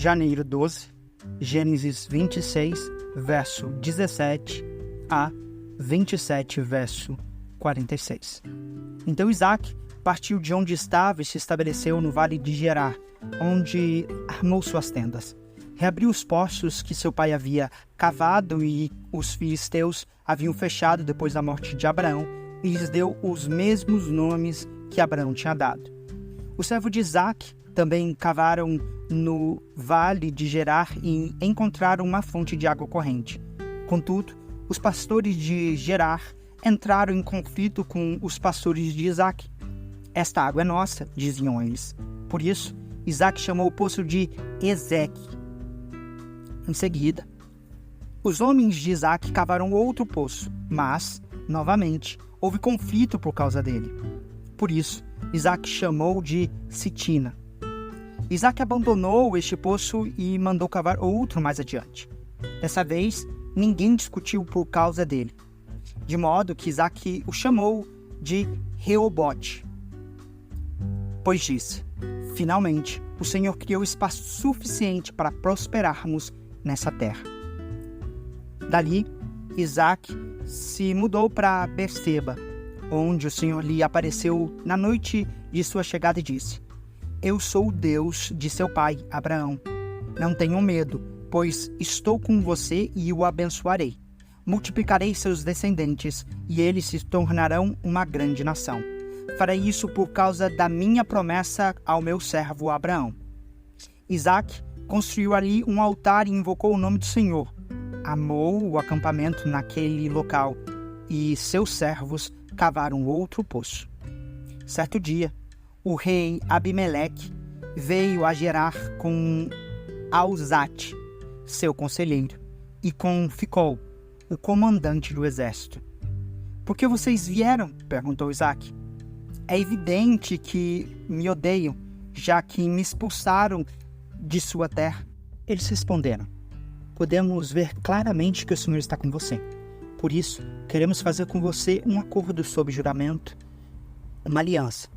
janeiro 12, Gênesis 26, verso 17 a 27, verso 46. Então Isaac partiu de onde estava e se estabeleceu no vale de Gerar, onde armou suas tendas. Reabriu os poços que seu pai havia cavado e os filisteus haviam fechado depois da morte de Abraão, e lhes deu os mesmos nomes que Abraão tinha dado. O servo de Isaac também cavaram no vale de Gerar e encontraram uma fonte de água corrente. Contudo, os pastores de Gerar entraram em conflito com os pastores de Isaac. Esta água é nossa, diziam eles. Por isso, Isaac chamou o poço de Ezeque. Em seguida, os homens de Isaac cavaram outro poço, mas, novamente, houve conflito por causa dele. Por isso, Isaac chamou de Sitina. Isaac abandonou este poço e mandou cavar outro mais adiante. Dessa vez, ninguém discutiu por causa dele, de modo que Isaac o chamou de Reobote, pois disse: finalmente, o Senhor criou espaço suficiente para prosperarmos nessa terra. Dali, Isaac se mudou para Berseba, onde o Senhor lhe apareceu na noite de sua chegada e disse: eu sou o Deus de seu pai, Abraão. Não tenham medo, pois estou com você e o abençoarei. Multiplicarei seus descendentes, e eles se tornarão uma grande nação. Farei isso por causa da minha promessa ao meu servo Abraão. Isaac construiu ali um altar e invocou o nome do Senhor. Amou o acampamento naquele local, e seus servos cavaram outro poço. Certo dia, o rei Abimeleque veio a Gerar com Alzate, seu conselheiro, e com Ficol, o comandante do exército. Por que vocês vieram? Perguntou Isaac. É evidente que me odeiam, já que me expulsaram de sua terra. Eles responderam: podemos ver claramente que o Senhor está com você. Por isso, queremos fazer com você um acordo sob juramento, uma aliança.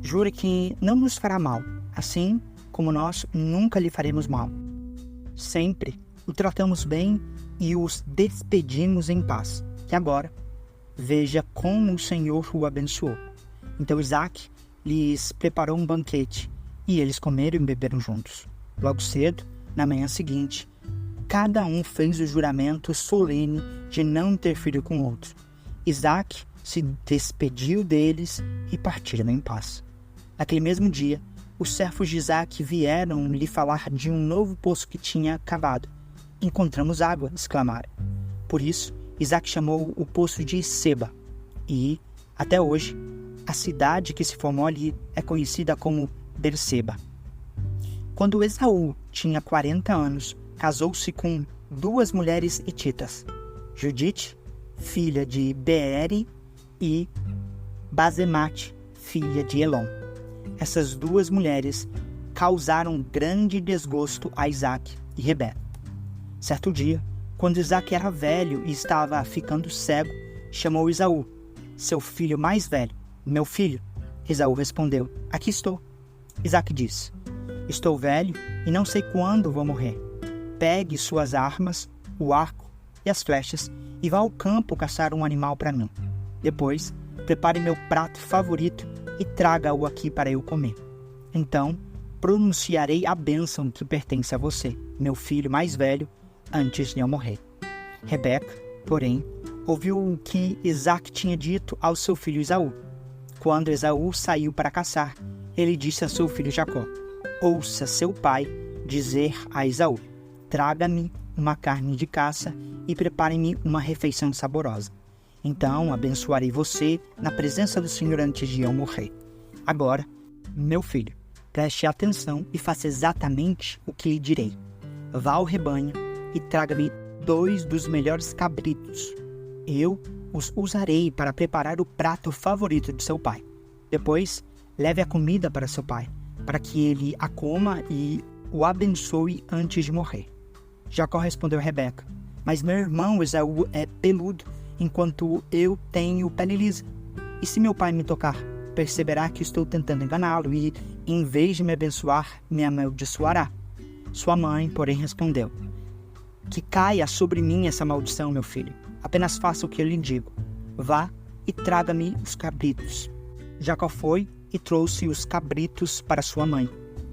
Jure que não nos fará mal, assim como nós nunca lhe faremos mal. Sempre o tratamos bem e os despedimos em paz. E agora, veja como o Senhor o abençoou. Então Isaac lhes preparou um banquete, e eles comeram e beberam juntos. Logo cedo, na manhã seguinte, cada um fez o juramento solene de não interferir com o outro. Isaac se despediu deles e partiram em paz. Naquele mesmo dia, os servos de Isaac vieram lhe falar de um novo poço que tinha cavado. Encontramos água, exclamaram. Por isso, Isaac chamou o poço de Seba, e, até hoje, a cidade que se formou ali é conhecida como Berseba. Quando Esaú tinha 40 anos, casou-se com 2 mulheres hititas, Judite, filha de Beeri, e Basemate, filha de Elon. Essas 2 mulheres causaram grande desgosto a Isaac e Rebeca. Certo dia, quando Isaac era velho e estava ficando cego, chamou Esaú, seu filho mais velho. Meu filho? Esaú respondeu: aqui estou. Isaac disse: estou velho e não sei quando vou morrer. Pegue suas armas, o arco e as flechas e vá ao campo caçar um animal para mim. Depois, prepare meu prato favorito e traga-o aqui para eu comer. Então, pronunciarei a bênção que pertence a você, meu filho mais velho, antes de eu morrer. Rebeca, porém, ouviu o que Isaac tinha dito ao seu filho Esaú. Quando Esaú saiu para caçar, ele disse a seu filho Jacó: ouça seu pai dizer a Esaú: traga-me uma carne de caça e prepare-me uma refeição saborosa. Então abençoarei você na presença do Senhor antes de eu morrer. Agora, meu filho, preste atenção e faça exatamente o que lhe direi. Vá ao rebanho e traga-me 2 dos melhores cabritos. Eu os usarei para preparar o prato favorito de seu pai. Depois, leve a comida para seu pai, para que ele a coma e o abençoe antes de morrer. Jacó respondeu a Rebeca: mas meu irmão Esaú é peludo, enquanto eu tenho pele lisa. E se meu pai me tocar, perceberá que estou tentando enganá-lo e, em vez de me abençoar, me amaldiçoará. Sua mãe, porém, respondeu: que caia sobre mim essa maldição, meu filho. Apenas faça o que eu lhe digo. Vá e traga-me os cabritos. Jacó foi e trouxe os cabritos para sua mãe.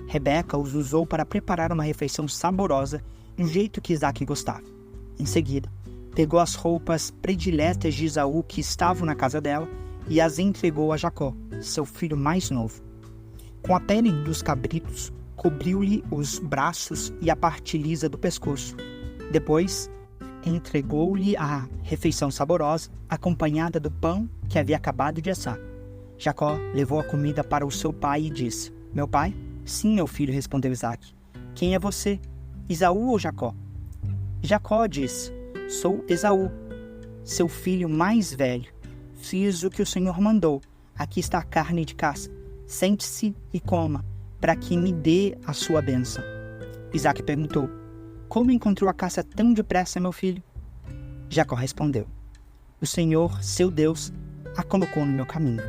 Rebeca os usou para preparar uma refeição saborosa do jeito que Isaque gostava. Em seguida, pegou as roupas prediletas de Esaú que estavam na casa dela e as entregou a Jacó, seu filho mais novo. Com a pele dos cabritos, cobriu-lhe os braços e a parte lisa do pescoço. Depois, entregou-lhe a refeição saborosa, acompanhada do pão que havia acabado de assar. Jacó levou a comida para o seu pai e disse: meu pai? Sim, meu filho, respondeu Isaque. Quem é você, Esaú ou Jacó? Jacó disse: sou Esaú, seu filho mais velho. Fiz o que o Senhor mandou. Aqui está a carne de caça. Sente-se e coma, para que me dê a sua bênção. Isaque perguntou: como encontrou a caça tão depressa, meu filho? Jacó respondeu: o Senhor, seu Deus, a colocou no meu caminho.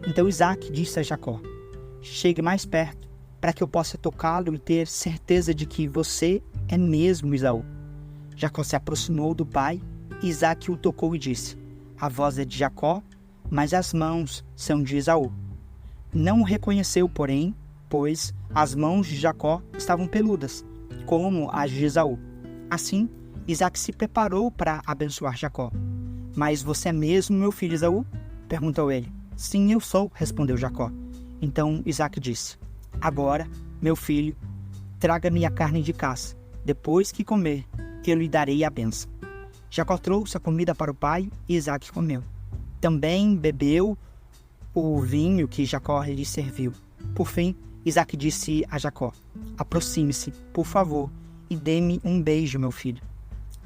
Então Isaque disse a Jacó: chegue mais perto, para que eu possa tocá-lo e ter certeza de que você é mesmo Esaú. Jacó se aproximou do pai, e Isaque o tocou e disse: a voz é de Jacó, mas as mãos são de Esaú. Não o reconheceu, porém, pois as mãos de Jacó estavam peludas, como as de Esaú. Assim, Isaque se preparou para abençoar Jacó. Mas você é mesmo meu filho Esaú? Perguntou ele. Sim, eu sou, respondeu Jacó. Então Isaque disse: agora, meu filho, traga-me a carne de caça. Depois que comer, eu lhe darei a bênção. Jacó trouxe a comida para o pai e Isaque comeu. Também bebeu o vinho que Jacó lhe serviu. Por fim, Isaque disse a Jacó: aproxime-se, por favor, e dê-me um beijo, meu filho.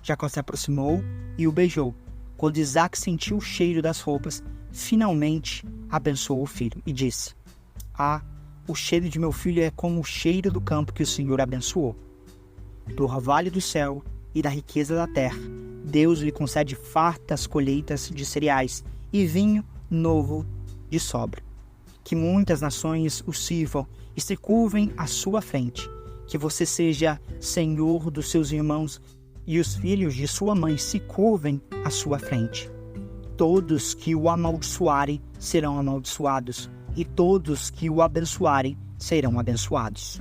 Jacó se aproximou e o beijou. Quando Isaque sentiu o cheiro das roupas, finalmente abençoou o filho e disse: o cheiro de meu filho é como o cheiro do campo que o Senhor abençoou. Do orvalho do céu e da riqueza da terra, Deus lhe concede fartas colheitas de cereais e vinho novo de sobra. Que muitas nações o sirvam e se curvem à sua frente. Que você seja senhor dos seus irmãos e os filhos de sua mãe se curvem à sua frente. Todos que o amaldiçoarem serão amaldiçoados, e todos que o abençoarem serão abençoados.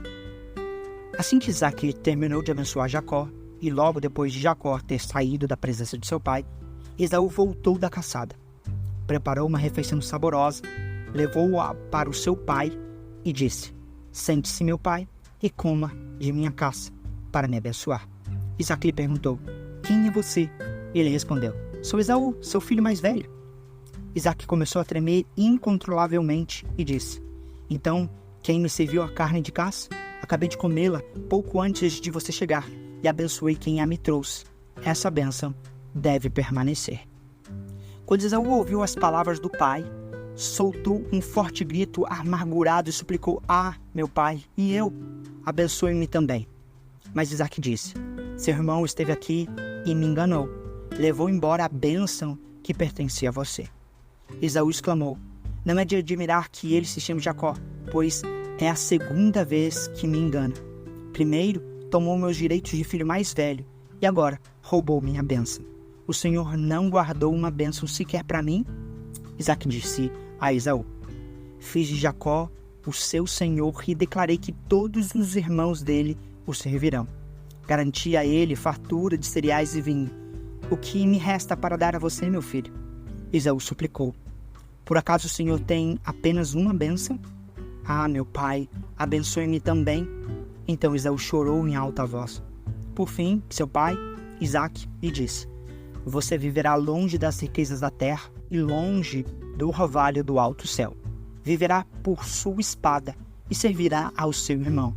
Assim que Isaque terminou de abençoar Jacó, e logo depois de Jacó ter saído da presença de seu pai, Esaú voltou da caçada. Preparou uma refeição saborosa, levou-a para o seu pai e disse: sente-se, meu pai, e coma de minha caça, para me abençoar. Isaque lhe perguntou: quem é você? Ele respondeu: sou Esaú, seu filho mais velho. Isaque começou a tremer incontrolavelmente e disse: então, quem me serviu a carne de caça? Acabei de comê-la pouco antes de você chegar e abençoei quem a me trouxe. Essa bênção deve permanecer. Quando Esaú ouviu as palavras do pai, soltou um forte grito amargurado e suplicou: meu pai, e eu? Abençoe-me também. Mas Isaque disse: seu irmão esteve aqui e me enganou. Levou embora a bênção que pertencia a você. Esaú exclamou: não é de admirar que ele se chame Jacó, pois é a segunda vez que me engana. Primeiro, tomou meus direitos de filho mais velho, e agora roubou minha bênção. O Senhor não guardou uma bênção sequer para mim? Isaque disse a Esaú: fiz de Jacó o seu senhor e declarei que todos os irmãos dele o servirão. Garanti a ele fartura de cereais e vinho. O que me resta para dar a você, meu filho? Esaú suplicou: por acaso o Senhor tem apenas uma bênção? Meu pai, abençoe-me também. Então Esaú chorou em alta voz. Por fim, seu pai, Isaque, lhe disse: você viverá longe das riquezas da terra e longe do orvalho do alto céu. Viverá por sua espada e servirá ao seu irmão.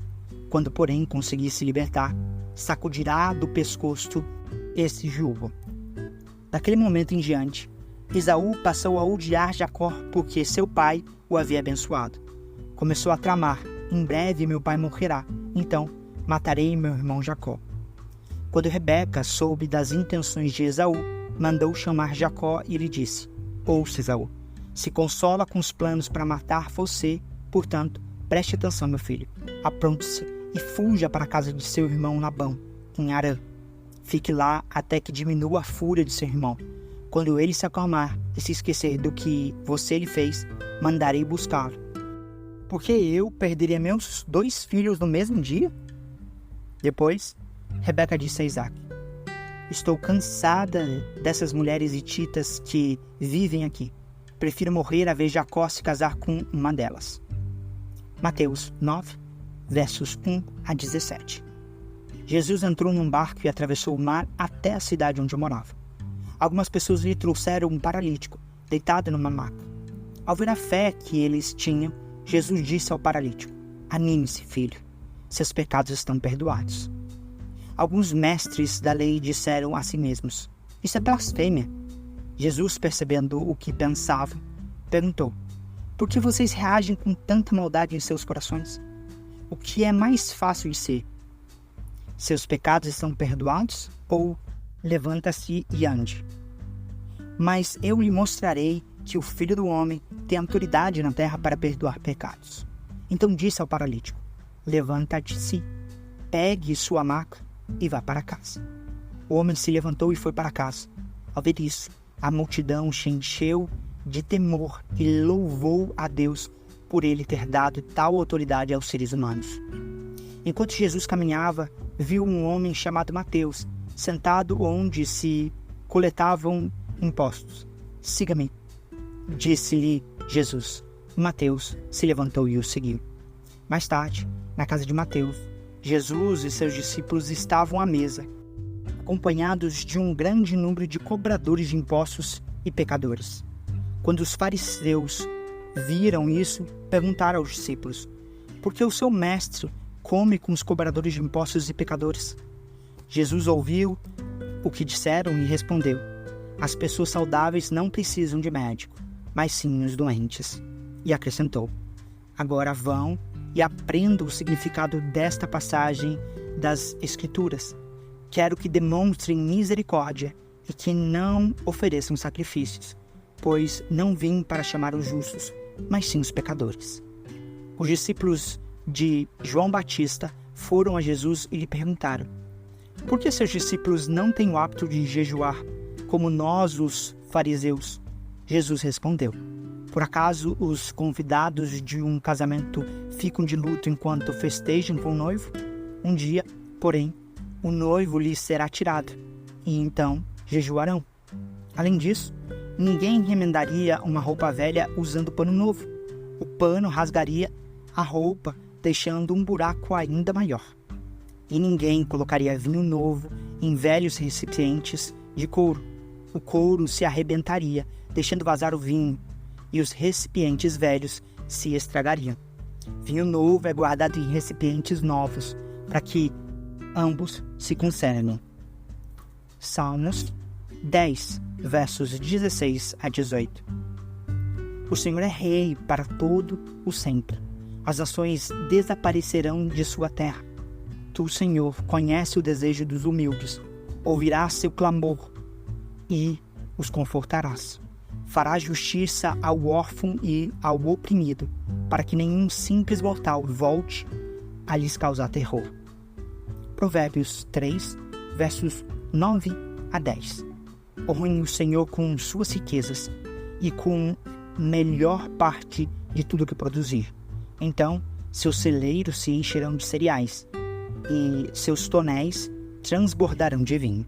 Quando, porém, conseguir se libertar, sacudirá do pescoço esse jugo. Daquele momento em diante, Esaú passou a odiar Jacó porque seu pai o havia abençoado. Começou a tramar: em breve meu pai morrerá, então matarei meu irmão Jacó. Quando Rebeca soube das intenções de Esaú, mandou chamar Jacó e lhe disse: ouça, Esaú, se consola com os planos para matar você, portanto, preste atenção, meu filho. Apronte-se e fuja para a casa de seu irmão Labão, em Harã. Fique lá até que diminua a fúria de seu irmão. Quando ele se acalmar e se esquecer do que você lhe fez, mandarei buscá-lo. Porque eu perderia meus 2 filhos no mesmo dia? Depois, Rebeca disse a Isaque: estou cansada dessas mulheres hititas que vivem aqui. Prefiro morrer a ver Jacó se casar com uma delas. Mateus 9, versos 1 a 17. Jesus entrou num barco e atravessou o mar até a cidade onde morava. Algumas pessoas lhe trouxeram um paralítico, deitado numa maca. Ao ver a fé que eles tinham, Jesus disse ao paralítico: anime-se, filho, seus pecados estão perdoados. Alguns mestres da lei disseram a si mesmos: isso é blasfêmia. Jesus, percebendo o que pensavam, perguntou: por que vocês reagem com tanta maldade em seus corações? O que é mais fácil de ser? Seus pecados estão perdoados? Ou levanta-se e ande? Mas eu lhe mostrarei que o Filho do Homem tem autoridade na terra para perdoar pecados. Então disse ao paralítico: levanta-se, pegue sua maca e vá para casa. O homem se levantou e foi para casa. Ao ver isso, a multidão se encheu de temor e louvou a Deus por ele ter dado tal autoridade aos seres humanos. Enquanto Jesus caminhava, viu um homem chamado Mateus, sentado onde se coletavam impostos. Siga-me, disse-lhe Jesus. Mateus se levantou e o seguiu. Mais tarde, na casa de Mateus, Jesus e seus discípulos estavam à mesa, acompanhados de um grande número de cobradores de impostos e pecadores. Quando os fariseus viram isso, perguntaram aos discípulos: por que o seu mestre come com os cobradores de impostos e pecadores? Jesus ouviu o que disseram e respondeu: as pessoas saudáveis não precisam de médico, mas sim os doentes. E acrescentou: agora vão e aprendam o significado desta passagem das Escrituras. Quero que demonstrem misericórdia e que não ofereçam sacrifícios, pois não vim para chamar os justos, mas sim os pecadores. Os discípulos de João Batista foram a Jesus e lhe perguntaram: por que seus discípulos não têm o hábito de jejuar, como nós, os fariseus? Jesus respondeu: por acaso os convidados de um casamento ficam de luto enquanto festejam com o noivo? Um dia, porém, o noivo lhes será tirado, e então jejuarão. Além disso, ninguém remendaria uma roupa velha usando pano novo. O pano rasgaria a roupa, deixando um buraco ainda maior. E ninguém colocaria vinho novo em velhos recipientes de couro. O couro se arrebentaria, deixando vazar o vinho, e os recipientes velhos se estragariam. Vinho novo é guardado em recipientes novos, para que ambos se conservem. Salmos 10, versos 16 a 18. O Senhor é rei para todo o sempre. As nações desaparecerão de sua terra. Tu, Senhor, conhece o desejo dos humildes. Ouvirás seu clamor e os confortarás. Farás justiça ao órfão e ao oprimido, para que nenhum simples mortal volte a lhes causar terror. Provérbios 3, versos 9 a 10. Honrem o Senhor com suas riquezas e com melhor parte de tudo que produzir. Então, seus celeiros se encherão de cereais e seus tonéis transbordarão de vinho.